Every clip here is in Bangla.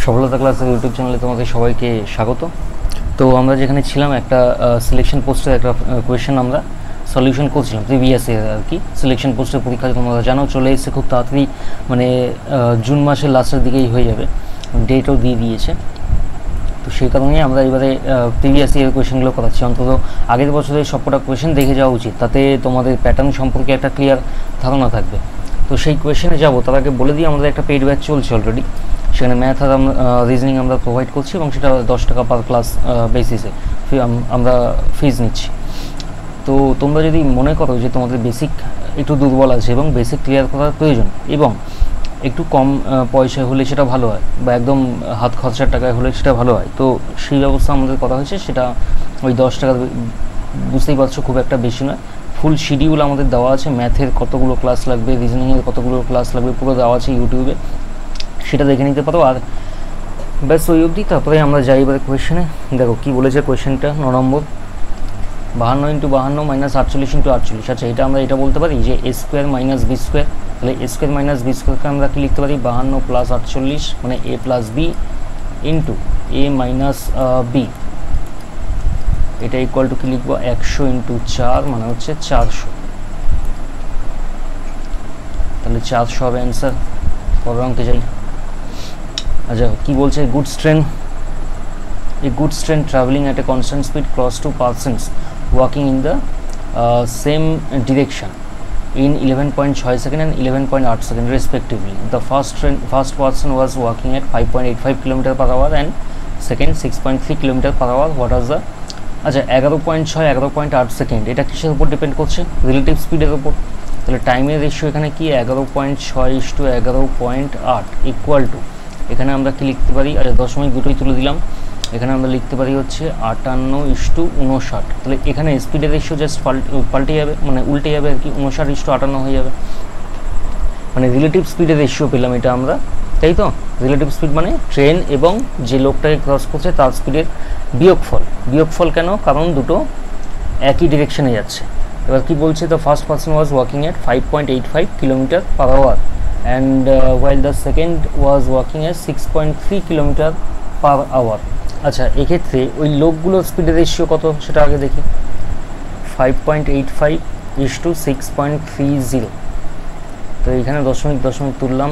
সফলতা ক্লাসের ইউটিউব চ্যানেলে তোমাদের সবাইকে স্বাগত। তো আমরা যেখানে ছিলাম একটা সিলেকশন পোস্টের একটা কোয়েশ্চেন আমরা সলিউশন করছিলাম প্রিভিয়াস ইয়ার আর কি। সিলেকশন পোস্টের পরীক্ষা তোমরা জানো চলে এসেছে খুব তাড়াতাড়ি, মানে জুন মাসের লাস্টের দিকেই হয়ে যাবে, ডেটও দিয়ে দিয়েছে। তো সেই কারণেই আমরা এবারে প্রিভিয়াস ইয়ার কোয়েশ্চেনগুলো করাচ্ছি। অন্তত আগের বছরের সবকটা কোয়েশ্চেন দেখে যাওয়া উচিত, তাতে তোমাদের প্যাটার্ন সম্পর্কে একটা ক্লিয়ার ধারণা থাকবে। তো সেই কোয়েশ্চেনে যাবো তার আগে বলে দিই আমাদের একটা পেইড ব্যাচ চলছে অলরেডি। সেখানে ম্যাথ আর রিজনিং আমরা প্রোভাইড করছি এবং সেটা 10 টাকা পার ক্লাস বেসিসে আমরা ফিজ নিচ্ছি। তো তোমরা যদি মনে করো যে তোমাদের বেসিক একটু দুর্বল আছে এবং বেসিক ক্লিয়ার করার প্রয়োজন এবং একটু কম পয়সায় হলে সেটা ভালো হয়, বা একদম হাত খরচার টাকায় হলে সেটা ভালো হয়, তো সেই ব্যবস্থা আমাদের করা হয়েছে। সেটা ওই 10 টাকা, বুঝতেই পারছো খুব একটা বেশি নয়। ফুল শিডিউল আমাদের দেওয়া আছে, ম্যাথের কতগুলো ক্লাস লাগবে, রিজনিংয়ের কতগুলো ক্লাস লাগবে, পুরো দেওয়া আছে ইউটিউবে, সেটা দেখে নিতে পারো। আর ব্যাস ওই অবধি। তারপরে আমরা যাই এবারে কোয়েশ্চেনে। দেখো কী বলেছে কোয়েশ্চেনটা, 9 নম্বর, 52 × 52 - 48 × 48। আচ্ছা, এটা আমরা এটা বলতে পারি যে a² - b²। তাহলে a² - b² আমরা কি লিখতে পারি, 52 + 48 মানে a + b into a - b। এটা ইকুয়াল টু কি লিখবো, 100 × 4 মানে হচ্ছে 400। তাহলে 400 হবে অ্যান্সার। পরের অঙ্কে যাই। আচ্ছা, কি বলছে, goods train, a goods train traveling at a constant speed cross two persons walking in the same direction in 11.6 seconds and 11.8 seconds respectively. The first person was walking at 5.85 km/h and second 6.3 km/h. What was the আচ্ছা 11.6 11.8 সেকেন্ড, এটা কিসের উপর ডিপেন্ড করছে, রিলেটিভ স্পিডের উপর। তাহলে টাইমের রেশিও এখানে কি 11.6:11.8 ইকুয়াল টু, এখানে আমরা কি লিখতে পারি, আচ্ছা দশমিক দুটোই তুলে দিলাম, এখানে আমরা লিখতে পারি হচ্ছে 58:59। তাহলে এখানে স্পিডের রেশিও জাস্ট পাল্টে যাবে, মানে উল্টে যাবে আর কি, 59:58 হয়ে যাবে। মানে রিলেটিভ স্পিডের রেশিও পেলাম এটা আমরা, তাই তো। রিলেটিভ স্পিড মানে ট্রেন এবং যে লোকটাকে ক্রস করছে তার স্পিডের বিয়োগফল কেন, কারণ দুটো একই ডিরেকশনে যাচ্ছে। এবার কি বলছে, the first person was walking at 5.85 km/h and while the second was walking at 6.3 km/h. আচ্ছা, এক্ষেত্রে ওই লোকগুলোর স্পিডের রেশিও কত সেটা আগে দেখি। 5.85:6.30। তো এখানে দশমিক তুললাম,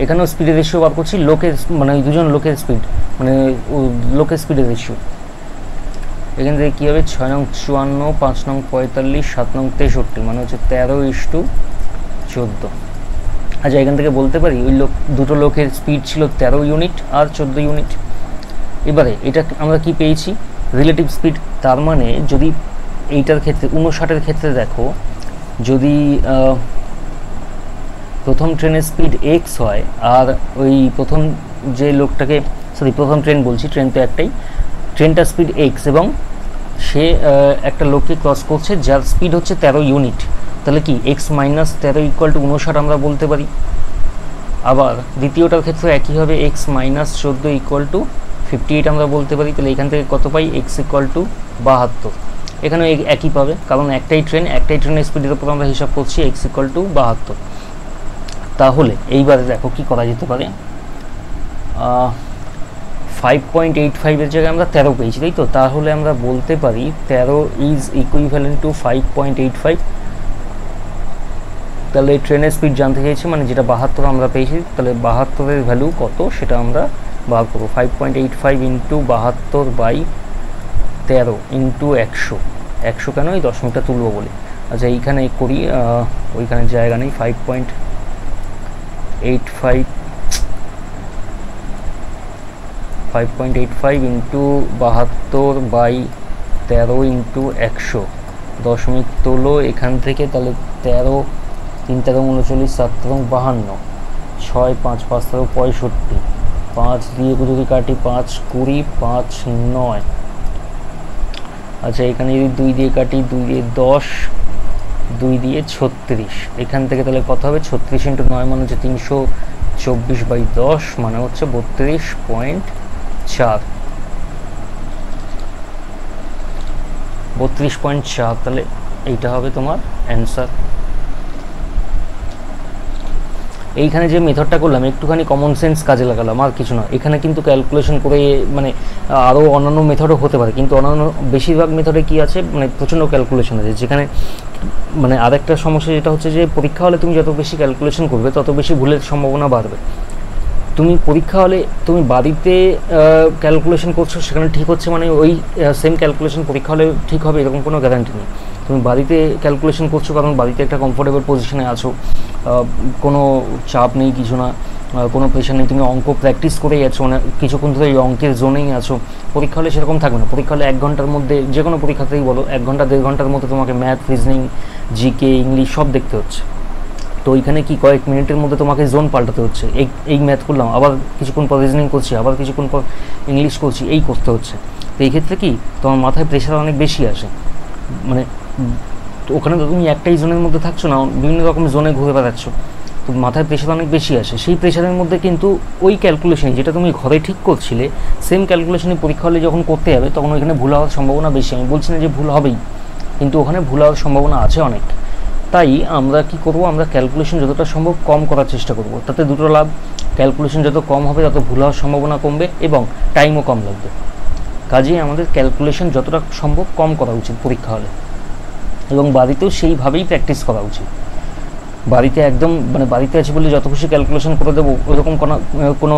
এখানেও স্পিডের রেশিও বার করছি, লোকের মানে ওই দুজন লোকের স্পিড, মানে লোকের স্পিডের রেশিও। এখান থেকে কী হবে, 6 নং 54, 5 নং 45, 7 নং 63 মানে হচ্ছে 13:14। আচ্ছা, এখান থেকে বলতে পারি ওই দুটো লোকের স্পিড ছিল 13 ইউনিট আর 14 ইউনিট। এবারে এটা আমরা কি পেয়েছি, রিলেটিভ স্পিড। তার মানে যদি এইটার ক্ষেত্রে 59-এর ক্ষেত্রে দেখো, যদি প্রথম ট্রেনের স্পিড x হয় আর ওই প্রথম যে লোকটাকে, প্রথম ট্রেন বলছি, ট্রেন তো একটাই, ট্রেনটার স্পিড x এবং সে একটা লোককে ক্রস করছে যার স্পিড হচ্ছে 13 ইউনিট, তাহলে কি x - 13 = 59 আমরা বলতে পারি। আবার দ্বিতীয়টার ক্ষেত্রে একই হবে, x - 14 = 58 আমরা বলতে পারি। তাহলে এখান থেকে কত পাই, x = 72। এখানেও একই পাবে, কারণ একটাই ট্রেনের স্পিডের উপর আমরা হিসাব করছি, x = 72। তাহলে এইবারে দেখো কি করা যেতে পারে, 5.85-এর জায়গায় আমরা 13 পেয়েছি, তাই তো। তাহলে আমরা বলতে পারি 13 ইজ ইকুইভ্যালেন্ট টু 5.85। তাহলে ট্রেনের স্পিড জানতে চাইছি, মানে যেটা 72 আমরা পেয়েছি, তাহলে 72-এর ভ্যালু কত সেটা আমরা বার করবো। 5.85 × 72/13 × 100। 100 কেন, এই দশমিকটা তুলবো বলে। আচ্ছা, এইখানে করি, ওইখানে জায়গা নেই। 5.85 × 72/13 × 100, দশমিক তোলো এখান থেকে। তাহলে 13 3 × 39, 7 × 52, 6 5 5 × 65, 5 দিয়ে যদি কাটি 5 20, 5 9। আচ্ছা, এখানে যদি 2 দিয়ে কাটি, 2 দিয়ে 10, 2 দিয়ে 36। এখান থেকে তাহলে কত হবে, 36 × 9 মানে হচ্ছে 324/10 মানে হচ্ছে 32.4। 32.4, তাহলে এইটা হবে তোমার অ্যান্সার। এইখানে যে মেথডটা করলাম একটুখানি কমন সেন্স কাজে লাগালাম, আর কিছু না। এখানে কিন্তু ক্যালকুলেশন করে মানে আরও অন্যান্য মেথডও হতে পারে, কিন্তু অন্যান্য বেশিরভাগ মেথডে কী আছে মানে প্রচণ্ড ক্যালকুলেশন আছে, যেখানে মানে আরেকটা সমস্যা যেটা হচ্ছে যে পরীক্ষা হলে তুমি যত বেশি ক্যালকুলেশন করবে তত বেশি ভুলের সম্ভাবনা বাড়বে। তুমি পরীক্ষা হলে তুমি বাড়িতে ক্যালকুলেশন করছো, সেখানে ঠিক হচ্ছে মানে ওই সেম ক্যালকুলেশন পরীক্ষা হলে ঠিক হবে এরকম কোনো গ্যারান্টি নেই। তুমি বাড়িতে ক্যালকুলেশন করছো কারণ বাড়িতে একটা কমফোর্টেবল পজিশনে আছো, কোনো চাপ নেই, কিছু না, কোনো প্রেশার নেই, তুমি অঙ্ক প্র্যাকটিস করেই আছো, মানে কিছুক্ষণ ধরে এই অঙ্কের জোনেই আছো। পরীক্ষা হলে সেরকম থাকবে না। পরীক্ষা হলে 1 ঘন্টার মধ্যে, যে কোনো পরীক্ষাতেই বলো, 1 ঘন্টা 1.5 ঘন্টার মধ্যে তোমাকে ম্যাথ, রিজনিং, জিকে, ইংলিশ সব দেখতে হচ্ছে। তো ওইখানে কি কয়েক মিনিটের মধ্যে তোমাকে জোন পাল্টাতে হচ্ছে, এই ম্যাথ করলাম, আবার কিছুক্ষণ পর রিজনিং করছি, আবার কিছুক্ষণ পর ইংলিশ করছি, এই করতে হচ্ছে। তো এই ক্ষেত্রে কি তোমার মাথায় প্রেশার অনেক বেশি আসে, মানে ওখানে তো তুমি একটাই জোনের মধ্যে থাকছো না, বিভিন্ন রকম জোনে ঘুরে বেড়াচ্ছ, তো মাথায় প্রেশার অনেক বেশি আসে। সেই প্রেশারের মধ্যে কিন্তু ওই ক্যালকুলেশন যেটা তুমি ঘরে ঠিক করছিলে, সেম ক্যালকুলেশনে পরীক্ষা হলে যখন করতে যাবে তখন ওইখানে ভুল হওয়ার সম্ভাবনা বেশি। আমি বলছি না যে ভুল হবেই, কিন্তু ওখানে ভুল হওয়ার সম্ভাবনা আছে অনেক। তাই আমরা কি করব, আমরা ক্যালকুলেশন যতটা সম্ভব কম করার চেষ্টা করব। তাতে দুটো লাভ, ক্যালকুলেশন যত কম হবে তত ভুল হওয়ার সম্ভাবনা কমবে এবং টাইমও কম লাগবে। কাজেই আমাদের ক্যালকুলেশন যতটা সম্ভব কম করা উচিত পরীক্ষা হলে, এবং বাড়িতেও সেইভাবেই প্র্যাকটিস করা উচিত। বাড়িতে একদম মানে বাড়িতে আছে বলে যত খুশি ক্যালকুলেশন করে দেবো ওরকম কোনো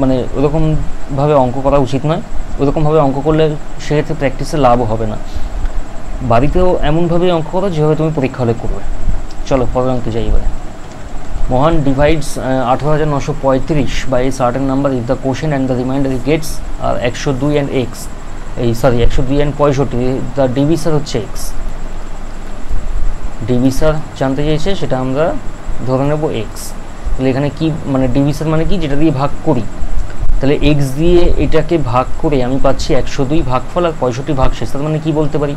মানে ওরকমভাবে অঙ্ক করা উচিত নয়। ওরকমভাবে অঙ্ক করলে সেক্ষেত্রে প্র্যাকটিসে লাভও হবে না। বাড়িতেও এমনভাবে অঙ্ক করো যেভাবে তুমি পরীক্ষা হলে করবে। চলো পরের অঙ্কে যাই এবারে। Mohan divides 18,935 by a certain number if the quotient and the remainder he gets are 102 and X, 102 and 65, the divisor হচ্ছে এক্স। ডিবি স্যার জানতে চাইছে, সেটা আমরা ধরে নেব এক্স। তাহলে এখানে কি মানে ডিবি স্যার মানে কি, যেটা দিয়ে ভাগ করি, তাহলে এক্স দিয়ে এটাকে ভাগ করে আমি পাচ্ছি 102 ভাগফল আর 65 ভাগশেষ। তার মানে কি বলতে পারি,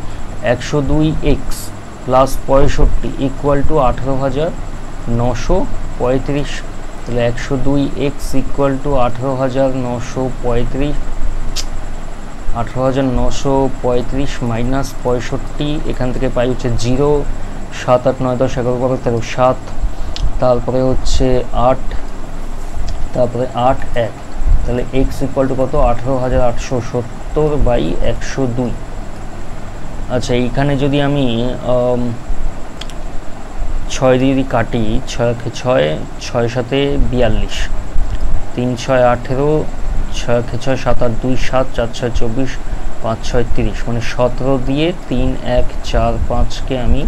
102 এক্স প্লাস 65 ইকুয়াল টু 18,935। তাহলে 102 এক্স ইকুয়াল টু 18,935, 18,935 মাইনাস 65, এখান থেকে পাই হচ্ছে 0, 7, 8, 9, 10, 11, 12, 13, 7, তারপরে হচ্ছে 8, তারপরে 8, 1। তাহলে এক্স ইকুয়াল টু কত, 18,870 বাই 102। আচ্ছা, এইখানে যদি আমি 6 দিয়ে কাটি, 6 6, 6 7 42, 3 6 18, 6 6 7 8 2 7, 4 6 24, 5 6 30, মানে 17 দিয়ে 3 1 4 5কে আমি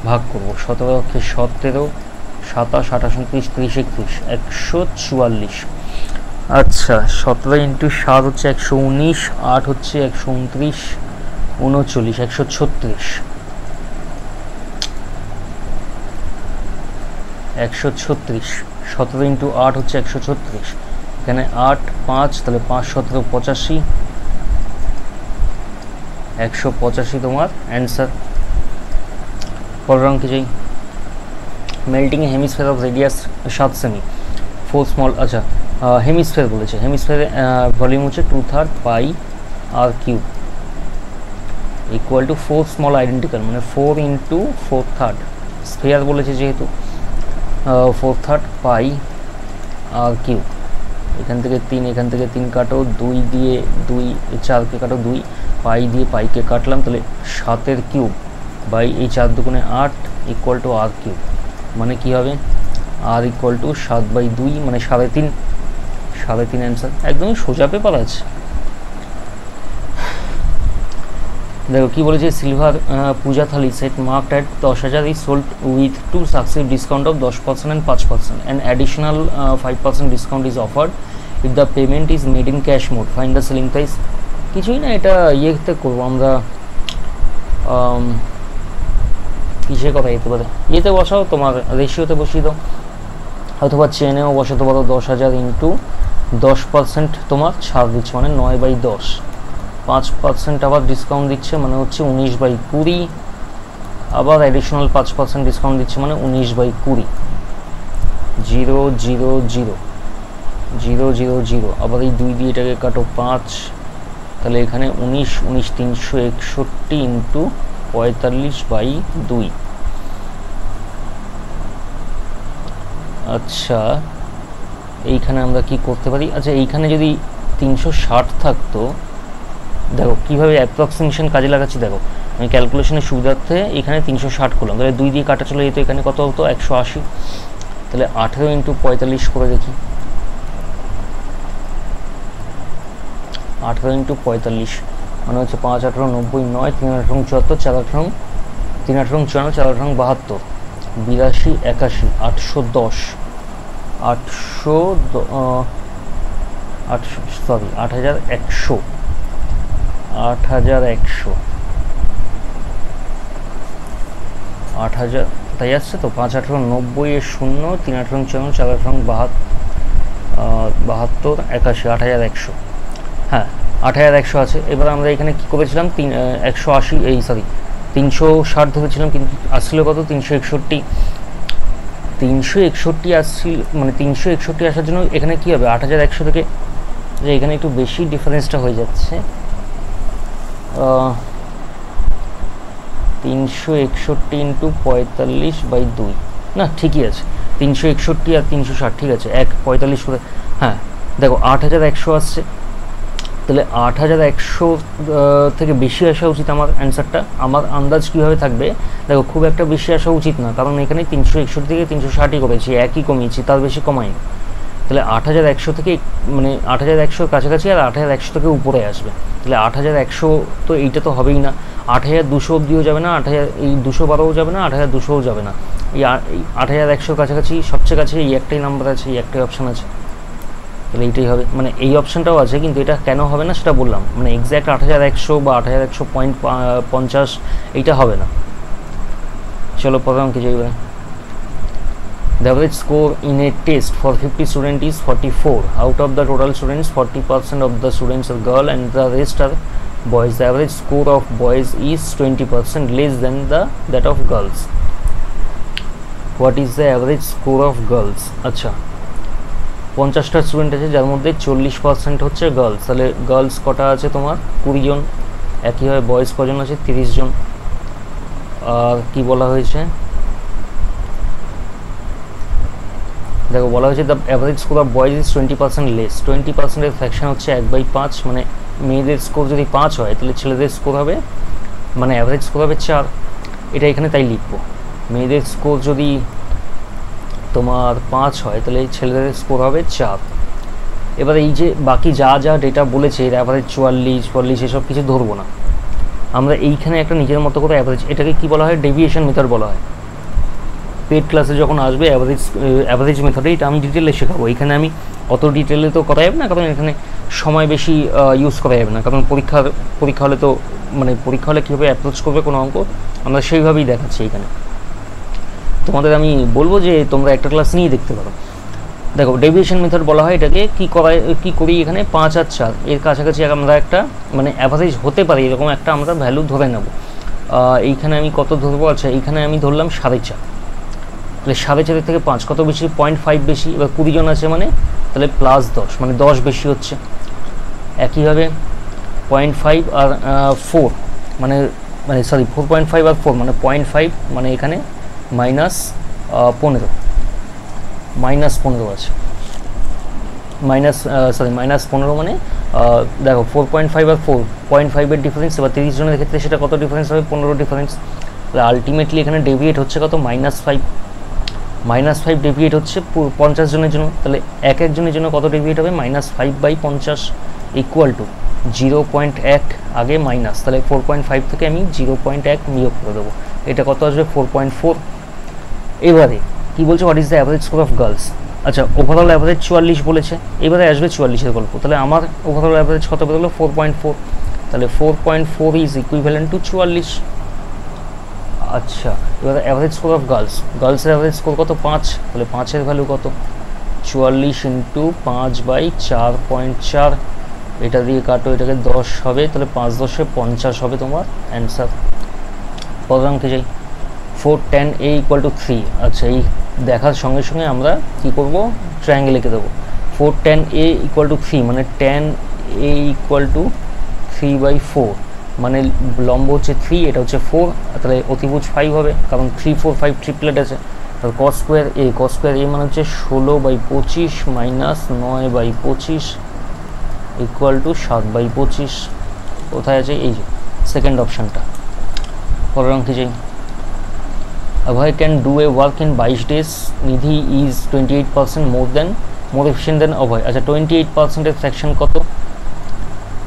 ভাগ করব। 17 কে 17, 27, 28, 29, 30, 31, 144। আচ্ছা, 17 ইন্টু 7 হচ্ছে 119, 8 হচ্ছে 129, 39, 136, 136। 17 ইন্টু 8 হচ্ছে 136, এখানে 8 5, তাহলে 5 17 85, 185 তোমার অ্যান্সার। পরের অঙ্কে যাই। Melting hemisphere of radius 7 cm, 4 small, আচ্ছা হেমিস্ফিয়ার বলেছে, হেমিস্ফিয়ারের ভলিউম হচ্ছে 2/3 pi r cube equal to 4 small identical, মানে 4 ইন্টু 4/3, স্ফিয়ার বলেছে যেহেতু 4/3 পাই আর কিউব। এখান থেকে 3, এখান থেকে 3 কাটো, 2 দিয়ে 2, 4কে কাটো 2, পাই দিয়ে পাইকে কাটলাম, তাহলে 7 কিউব বাই এই 4 দুগুণে 8 ইকুয়াল টু আর কিউব, মানে কী হবে, আর ইকুয়াল টু 7/2, মানে 3.5, 3.5 অ্যান্সার। একদমই সোজা পেপার আছে। দেখো কী বলেছে, silver Puja thali set marked at 10,000 is sold with 2 successive discount of 10% and 5%, and additional 5% discount is offered if the payment is made in cash mode. Find the selling price. কিছুই না, এটা ইয়েতে করবো আমরা, কিসে কথা যেতে পারে, ইয়েতে বসাও, তোমার রেশিওতে বসিয়ে দাও, অথবা চেনেও বসাতে পারো। 10,000 ইন্টু 10% তোমার ছাড় দিচ্ছে, মানে 9/10, 5% আবার ডিসকাউন্ট দিচ্ছে, মানে হচ্ছে 19/20, আবার অ্যাডিশনাল 5% ডিসকাউন্ট দিচ্ছে, মানে 19/20, 0 0 0 0 0 0, আবার এই 2 দিয়ে এটাকে কাটো 5, তাহলে এখানে 19 19 361 ইন্টু 45/2, আচ্ছা এইখানে আমরা কি করতে পারি, আচ্ছা এইখানে যদি 360 থাকতো, দেখো কীভাবে অ্যাপ্রক্সিমেশন কাজে লাগাচ্ছি, দেখো আমি ক্যালকুলেশনের সুবিধার্থে এখানে 360 করলাম, তাহলে 2 দিয়ে কাটা চলে যেত, এখানে কত হতো 180, তাহলে 18 × 45 করে দেখি, 18 × 45 মানে হচ্ছে 5 × 18 90, 9 3 × 18 74, 4 × 18 3 × 18 54, 4 × 18 72, 82 81 810 8100 8000 তাই আসছে তো, 5 18 90 এর 0 3 18 54 4 18 72 81 8100, হ্যাঁ 8100 আছে। এবার আমরা এখানে কি করেছিলাম 180 এই সরি 360 ধরেছিলাম, কিন্তু আসছিল কত 361 আসছিল, মানে 361 আসার জন্য এখানে কি হবে 8100 থেকে, যে এখানে একটু বেশি ডিফারেন্সটা হয়ে যাচ্ছে, 361 × 45/2, না ঠিকই আছে 361 আর 360 ঠিক আছে, 45 করে, হ্যাঁ দেখো 8100 আসছে, তাহলে 8100 থেকে বেশি আসা উচিত আমার অ্যান্সারটা। আমার আন্দাজ কীভাবে থাকবে, দেখো খুব একটা বেশি আসা উচিত না, কারণ এখানে 361 থেকে 360ই করেছি, একই কমিয়েছি, তার বেশি কমাইনি, তাহলে 8100 থেকে মানে 8100 কাছাকাছি, আর 8100 থেকে উপরে আসবে, তাহলে 8100 তো এইটা তো হবেই না, 8200 অবধিও যাবে না, 212ও যাবে না, 8200ও যাবে না, এই 8100 কাছাকাছি সবচেয়ে কাছে এই একটাই নাম্বার আছে, এই একটাই অপশান আছে, তাহলে এইটাই হবে, মানে এই অপশানটাও আছে, কিন্তু এটা কেন হবে না সেটা বললাম, মানে এক্স্যাক্ট 8100 বা 8100.50 এইটা হবে না। চলো প্রথম কি যাইবে, the average score in a test for 50 students is 44. Out of the total students, 40% of the students are girl and the rest are boys. The average score of boys is 20% less than that of girls. What is the average score of girls? আচ্ছা 50টা স্টুডেন্ট আছে, যার মধ্যে 40% হচ্ছে গার্লস, তাহলে গার্লস কটা আছে তোমার 20 জন, একইভাবে বয়েজ কজন আছে 30 জন। আর কি বলা হয়েছে, দেখো বলা হয়েছে the average score of boys is 20% less, 20%-এর ফ্র্যাকশন হচ্ছে 1/5, মানে মেয়েদের স্কোর যদি 5 হয় তাহলে ছেলেদের স্কোর হবে, মানে অ্যাভারেজ স্কোর হবে 4, এটা এখানে তাই লিখবো, মেয়েদের স্কোর যদি তোমার 5 হয় তাহলে ছেলেদের স্কোর হবে 4। এবার এই যে বাকি যা যা ডেটা বলেছে এর অ্যাভারেজ 44 এসব কিছু ধরবো না, আমরা এইখানে একটা নিজের মতো করে অ্যাভারেজ, এটাকে কি বলা হয় ডেভিয়েশন মেথড বলা হয়। পেড ক্লাসে যখন আসবে অ্যাভারেজ মেথডে, এটা আমি ডিটেলে শেখাবো, এখানে আমি অত ডিটেলে তো করা যাবে না, কারণ এখানে সময় বেশি ইউজ করা যাবে না, কারণ পরীক্ষা হলে তো মানে পরীক্ষা হলে কীভাবে অ্যাপ্রোচ করবে কোনো অঙ্ক আমরা সেইভাবেই দেখাচ্ছি। এখানে তোমাদের আমি বলবো যে তোমরা একটা ক্লাস নিয়েই দেখতে পারো। দেখো ডেভিয়েশন মেথড বলা হয় এটাকে, কী করি এখানে 5 আর 4 এর কাছাকাছি আমরা একটা মানে অ্যাভারেজ হতে পারে এরকম একটা আমরা ভ্যালু ধরে নেব। এইখানে আমি কত ধরবো, আচ্ছা এইখানে আমি ধরলাম 4.5, তাহলে 4.5 থেকে 5 কত বেশি 0.5 বেশি, এবার 20 জন আছে মানে তাহলে +10 মানে 10 বেশি হচ্ছে। একইভাবে 0.5 আর 4 মানে সরি 4.5 আর 4 মানে 0.5 মানে এখানে -15 আছে, -15 মানে দেখো 4.5 আর 4.5 এর ডিফারেন্স, এবার 30 জনের ক্ষেত্রে সেটা কত ডিফারেন্স হবে 15 ডিফারেন্স, তাহলে আলটিমেটলি এখানে ডেভিয়েট হচ্ছে কত -5 ডেভিয়েট হচ্ছে 50 জনের জন্য, তাহলে এক একজনের জন্য কত ডেভিয়েট হবে -5/50 ইকুয়াল টু 0.1 আগে মাইনাস, তাহলে 4.5 থেকে আমি 0.1 বিয়োগ করে দেবো, এটা কত আসবে 4.4। এবারে কি বলছে what is the average score of girls, আচ্ছা ওভারঅল অ্যাভারেজ 44 বলেছে, এবারে আসবে 44-এর গল্প, তাহলে আমার ওভারঅল অ্যাভারেজ কত বেরোলো 4.4, তাহলে 4.4 ইজ ইকুইভ্যালেন্ট টু 44। আচ্ছা এবার অ্যাভারেজ স্কোর অফ গার্লসের অ্যাভারেজ স্কোর কত 5, তাহলে 5-এর ভ্যালু কত 44 × 5/4.4, এটা দিয়ে কাটো এটাকে 10 হবে, তাহলে 5 × 10 = 50 হবে তোমার অ্যান্সার। পরের অঙ্কে যাই, 4tan a = 3, আচ্ছা এই দেখার সঙ্গে সঙ্গে আমরা কি করব ট্রায়াঙ্গেল এঁকে দেবো। 4tan a = 3 মানে tan a = 3/4, মানে লম্ব হচ্ছে 3, এটা হচ্ছে 4, তাহলে অতিভুজ 5 হবে, কারণ 3 4 5 ট্রিপলেট আছে, আর কস স্কোয়ার এ মানে হচ্ছে 16/25 মাইনাস 9/25 ইকুয়াল টু 7/25। কোথায় আছে? এই যে সেকেন্ড অপশানটা। পরের অঙ্কে যাই। Abhay can do a work in 22 days, Nidhi is 28% more efficient than Abhay. আচ্ছা 28%-এর ফ্র্যাকশন কত?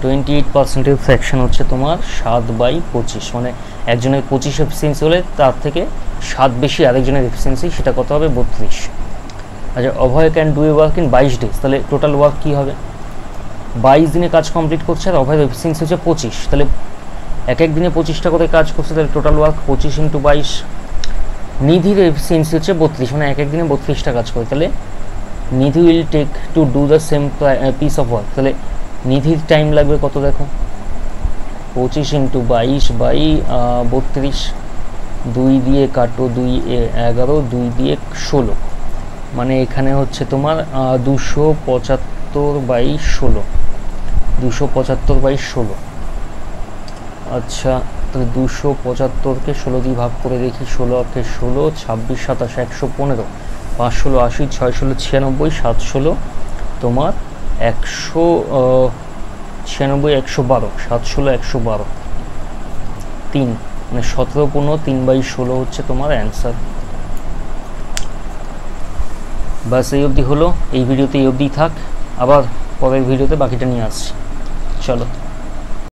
28%-এর ফ্র্যাকশন হচ্ছে তোমার 7/25, মানে একজনের 25 এফিসিয়েন্সি হলে তার থেকে 7 বেশি আরেকজনের এফিসিয়েন্সি, সেটা কত হবে? 32। আচ্ছা Abhay can do a work in 22 days, তাহলে টোটাল ওয়ার্ক কী হবে? 22 দিনে কাজ কমপ্লিট করছে আর অভয়ের এফিসিয়েন্সি হচ্ছে 25, তাহলে এক এক দিনে 25টা করে কাজ করছে, তাহলে টোটাল ওয়ার্ক 25 × 22। নিধির এফিসিয়েন্সি হচ্ছে 32, মানে এক এক দিনে 32টা কাজ করে, তাহলে Nidhi will take to do the same piece of work, তাহলে নিধির টাইম লাগবে কত? দেখো 25 × 22/32, 2 দিয়ে কাটো, 2 11, 2 দিয়ে 16, মানে এখানে হচ্ছে তোমার 275/16, 275/16। আচ্ছা তাহলে 275কে 16 দিয়ে ভাগ করে দেখি, 16 × 16, 26, 27, 115, 5 16 80, 6 16 96, 7 16 তোমার 196, 112, 7 16 112, 3, মানে 17 15 3/16 হচ্ছে তোমার অ্যান্সার। বাস এই অবধি হলো, এই ভিডিওতে এই অবধি থাক, আবার পরের ভিডিওতে বাকিটা নিয়ে আসছি। চলো।